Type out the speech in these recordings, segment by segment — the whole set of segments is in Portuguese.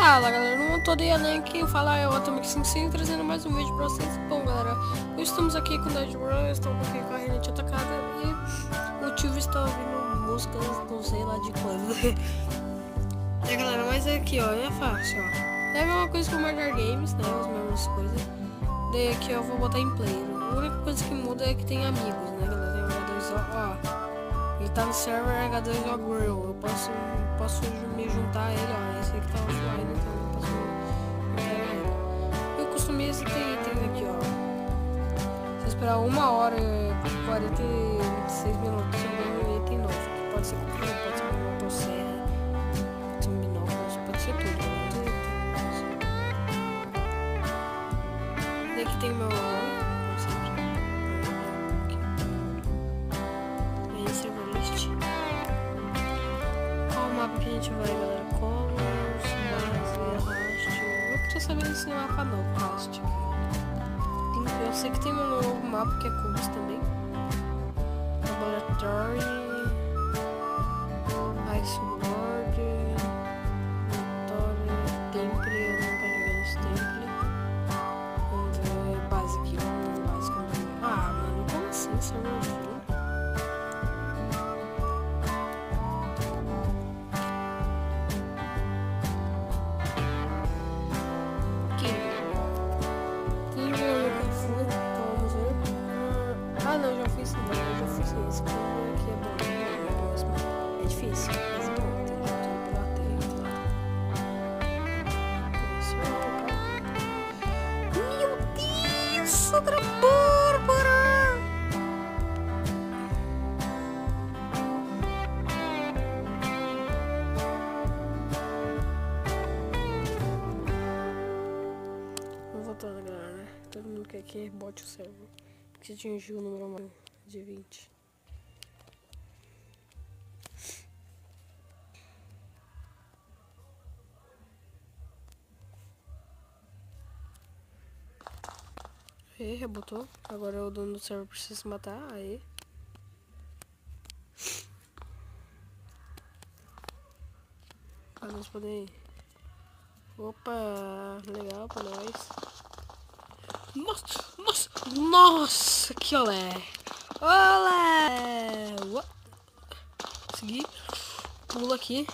Fala galera, não tô de além aqui, falar é o Atomic 55 trazendo mais um vídeo pra vocês. Bom galera, estamos aqui com o Dead Run, estamos aqui com a Renate atacada e o tio está ouvindo músicas, não sei lá de quando. É galera, mas é aqui ó, é fácil ó. É a mesma coisa que o Murder Games, né, as mesmas coisas. Daí aqui eu vou botar em play. A única coisa que muda é que tem amigos, né galera, tem o H2O, ó. Ele tá no server H2O Grill, eu posso me juntar a ele, ó, esse aqui tá offline, então eu posso juntar ele. Eu customizo tem itens aqui, ó. Se esperar 1h e 46 minutos, eu ganho um item novo. Pode ser qualquer pode ser uma motosserra, pode ser um binóculos, pode ser tudo. E aqui tem meu como sempre. Aí, server list. Qual mapa que a gente vai, galera? Colors, base, Rust. Eu queria saber esse mapa novo, Rust. Eu sei que tem um novo mapa que é Cubes também. Laboratory, Ice World, Laboratory, Temple. Eu nunca joguei nesse Temple. Vamos ver base aqui. Base com... Ah, mano, como assim? Server full? Ah, não, já fiz isso. Aqui é bom. É difícil, mas é bom. Tem tudo pra bater lá. Meu Deus, sogra bárbara! Vamos voltando, galera, né? Todo mundo quer que bote o server. Porque atingiu o número de 20. Aí, rebotou. Agora o dono do server precisa se matar. Aí. Vamos poder ir. Opa, legal pra nós. Nossa, que olé. Olé. Consegui. Pula aqui.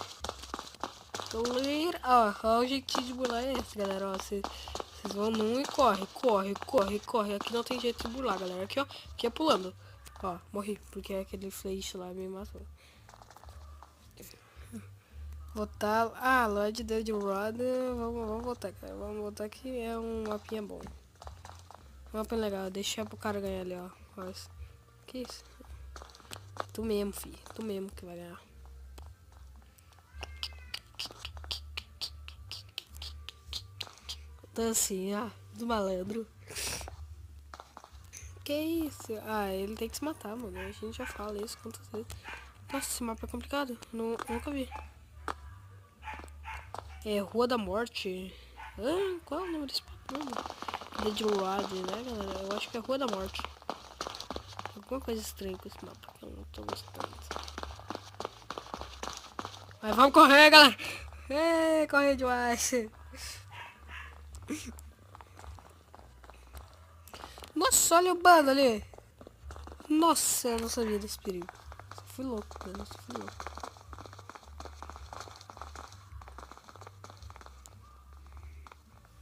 Ó, o jeitinho de burlar é esse, galera. Ó, vocês vão num e corre. Aqui não tem jeito de burlar, galera. Aqui, ó. Aqui é pulando. Ó, morri. Porque aquele flash lá me matou. Voltar. Ah, Lord Dead Rod. Vamos voltar, cara. Vamos voltar que é um mapinha bom. Um mapa legal. Deixa pro cara ganhar ali, ó. Olha isso. Que isso? Tu mesmo, filho. Tu mesmo que vai ganhar. Então assim, do malandro. Que isso? Ah, ele tem que se matar, mano. A gente já fala isso quantas vezes. Nossa, esse mapa é complicado. Nunca vi. É Rua da Morte. Qual é o nome desse mapa? Dead Road, né, galera? Eu acho que é Rua da Morte. Alguma coisa estranha com esse mapa que eu não tô gostando. Mas vamos correr, galera! Correr demais! Nossa, olha o bando ali! Nossa, eu não sabia desse perigo. Só fui louco, mano. Só fui louco.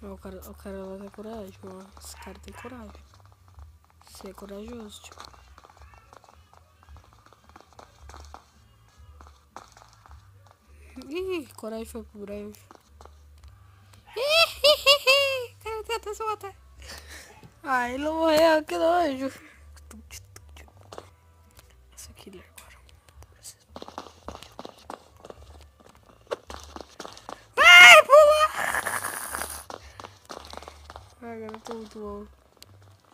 O cara lá tem coragem, mano. Esse cara tem coragem. Você é corajoso, tipo. Ih, coragem foi pro breve. O cara tenta se matar. Ai, ele não morreu, que nojo. Essa aqui agora. Vai, pula! Ai, agora eu tô muito bom.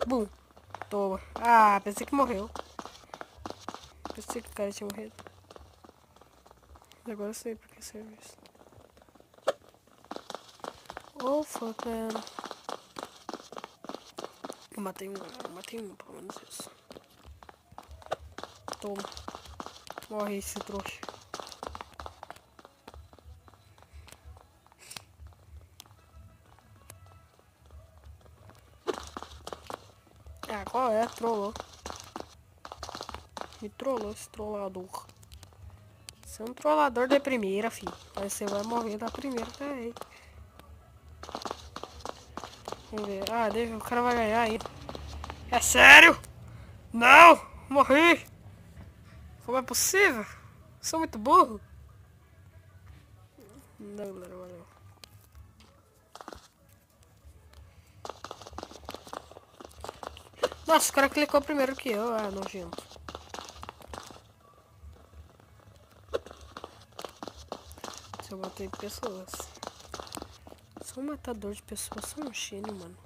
Bum. Toma. Ah, pensei que morreu. Pensei que o cara tinha morrido. Agora eu sei porque serve isso. Oh, fuck, man. Eu matei um, pelo menos isso. Toma. Morre esse trouxa. Ah, qual é? Trollou. Me trollou esse trollador. Você é um trollador de primeira, filho. Aí você vai morrer da primeira também. Vamos ver. Ah, deixa, o cara vai ganhar aí. É sério? Não! Morri! Como é possível? Sou muito burro. Não, galera, valeu. Nossa, o cara clicou primeiro que eu. Ah, nojento. Se eu matei pessoas. Sou um matador de pessoas. Sou um gênio, mano.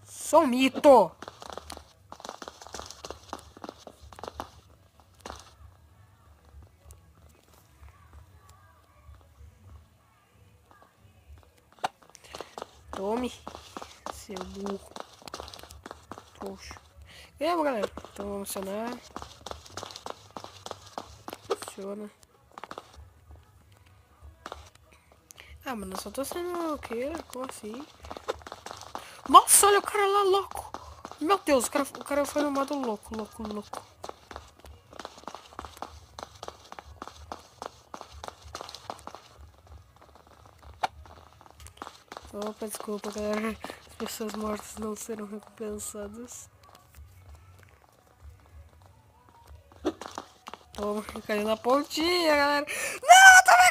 Sou um mito! Tome, seu burro. Poxa. E aí, galera? Então vamos funcionar. Funciona. Ah, mano, eu só tô sendo o quê? Como assim? Nossa, olha o cara lá, louco. Meu Deus, o cara foi no modo louco. Opa, desculpa, galera. As pessoas mortas não serão recompensadas. Toma, caiu na pontinha, galera. Não, tô me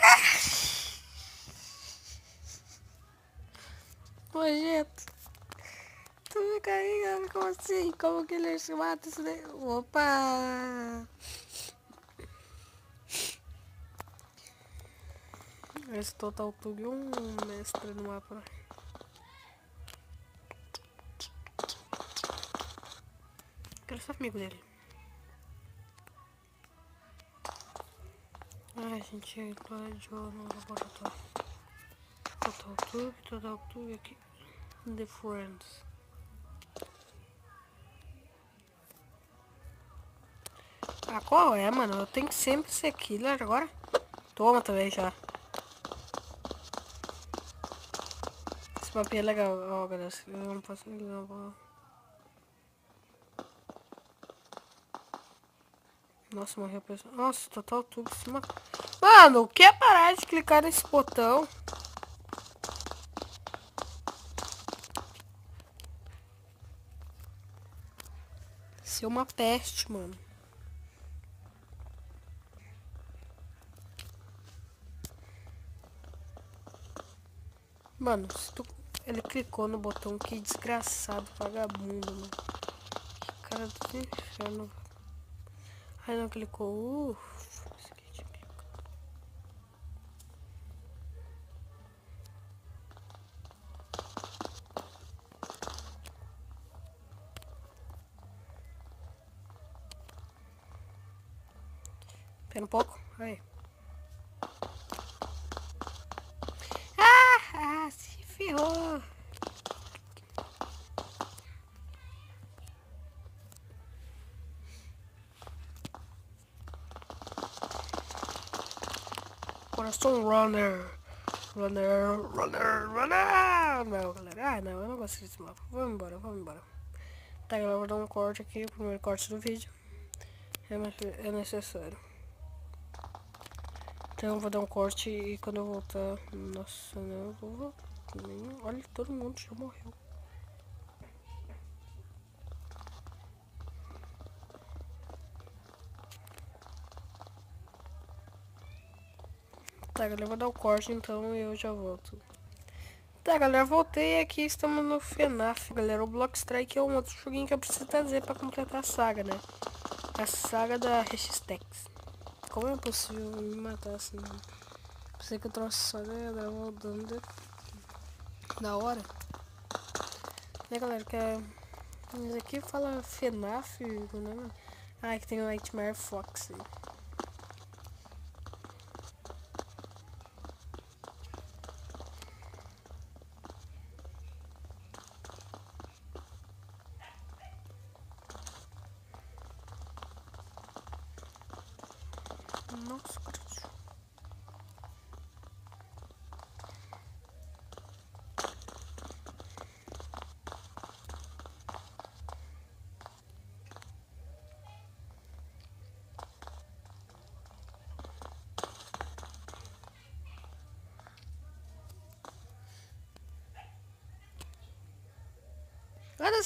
nojento. Tu me caiu, galera. Como assim? Como que ele se mata isso daí? Opa! Esse Total Tube é um mestre no mapa. Quero ser amigo dele. Ai, gente, entrou no laboratório. Total Tube aqui. The Friends. Ah, qual é, mano? Eu tenho que sempre ser killer agora. Toma também já. Esse papel é legal. Ó, galera, eu não posso ligar. Nossa, morreu a pessoa. Nossa, Total Tube em cima. Mano, quer parar de clicar nesse botão? Ser uma peste, mano. Mano, se tu... ele clicou no botão, que desgraçado, vagabundo, mano. Que cara do inferno. Ai, não clicou. Pera um pouco. Aí. Ah, se ferrou. Coração runner. Runner. Não, galera. Ah, não, eu não gosto desse mapa. Vamos embora. Tá, galera, eu vou dar um corte aqui. O primeiro corte do vídeo. É necessário. Então eu vou dar um corte e quando eu voltar... Nossa, não, eu vou voltar. Olha, todo mundo já morreu. Tá, galera, eu vou dar o corte então e eu já volto. Tá, galera, voltei aqui, estamos no FNAF, galera. O Block Strike é um outro joguinho que eu preciso trazer pra completar a saga, né? A saga da Hextex. Como é possível me matar assim? Pensei que eu trouxe só gravar o dano da hora. E galera, que é... Isso aqui fala FNAF, né? Ah, que tem o Nightmare Fox aí. Nossa, Cristo.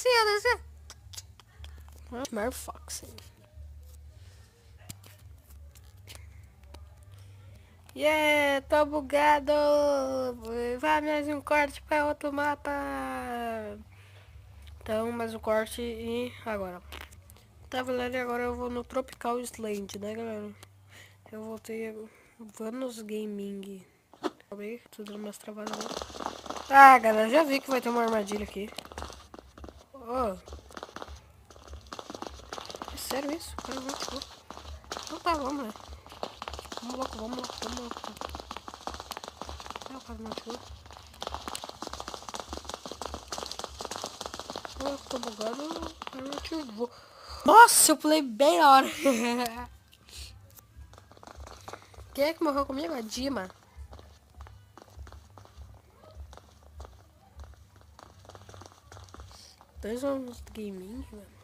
desci. Mary Fox. Yeah, tô bugado. Vai mais um corte pra outro mapa. Então, mais um corte e agora. Tá, galera, agora eu vou no Tropical Island, né, galera? Eu voltei Vanos Gaming. Acabei tudo mais travado. Ah, galera, já vi que vai ter uma armadilha aqui. Oh. É sério isso? Então tá, vamos lá. Vamos lá. Ah, o cara não atirou. Eu tô bugado, o cara não atirou. Nossa, eu pulei bem na hora. Quem é que morreu comigo? A Dima. Dois anos de gaming, mano.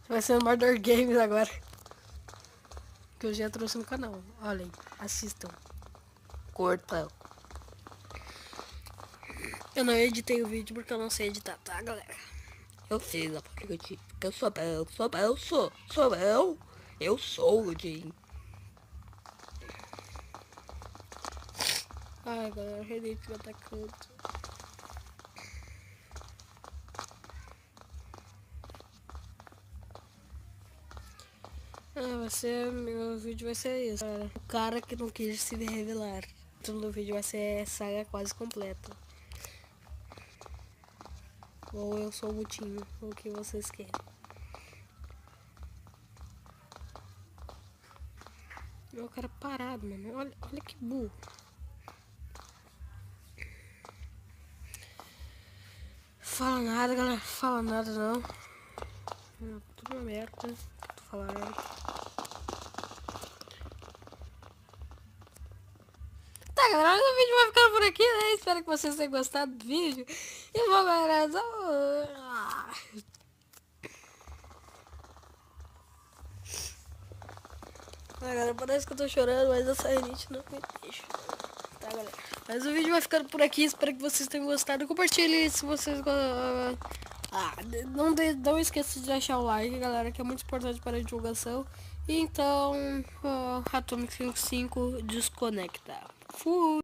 Vai ser no Murder Games agora. Que eu já trouxe no canal. Olha aí, assistam. Curtam. Eu não editei o vídeo porque eu não sei editar, tá, galera? Eu fiz a parte porque eu sou bom. Eu sou o Jim. Ai, galera, Renate me atacando. Meu vídeo vai ser isso, cara. O cara que não quis se revelar. O título do vídeo vai ser saga quase completa. Ou eu sou o Mutinho, o que vocês querem. Meu cara parado, mano. Olha que burro. Fala nada, galera. Fala nada, não. Tudo uma merda. Tô falando. Tá, galera, o vídeo vai ficando por aqui, né? Espero que vocês tenham gostado do vídeo. E bom, galera, galera, parece que eu tô chorando, mas essa rinite não me deixa. Tá, galera. Mas o vídeo vai ficando por aqui. Espero que vocês tenham gostado. Compartilhe se vocês não esqueça de deixar o like, galera, que é muito importante para a divulgação. E então, Atomic 55 desconecta. Fui!